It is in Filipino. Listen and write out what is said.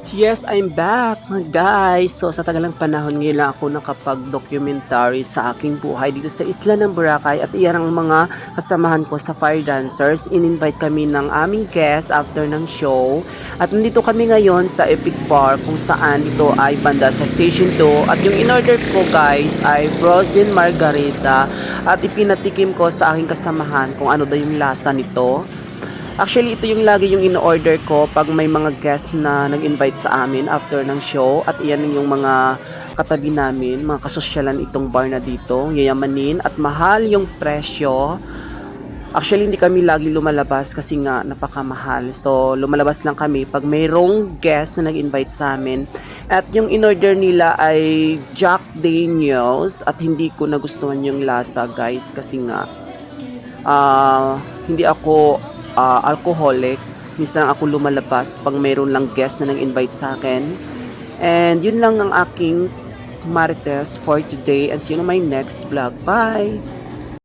Yes, I'm back, guys. So, sa tagalang panahon ngayon lang ako nakapag-documentary sa aking buhay dito sa isla ng Boracay at iyan ang mga kasamahan ko sa Fire Dancers. In-invite kami ng aming guest after ng show. At nandito kami ngayon sa Epic Park kung saan ito ay banda sa Station 2. At yung in-order ko, guys, ay frozen margarita at ipinatikim ko sa aking kasamahan kung ano daw yung lasa nito. Actually, ito yung lagi yung in-order ko pag may mga guest na nag-invite sa amin after ng show. At iyan yung mga katabi namin, mga kasosyalan itong bar na dito. Yayamanin at mahal yung presyo. Actually, hindi kami lagi lumalabas kasi nga napakamahal. So, lumalabas lang kami pag mayroong guest na nag-invite sa amin. At yung in-order nila ay Jack Daniels at hindi ko nagustuhan yung lasa, guys, kasi nga hindi ako alcoholic. Minsan ako lumalabas pag mayroon lang guest na nag-invite sa akin. And yun lang ang aking marites for today and see you on my next vlog. Bye!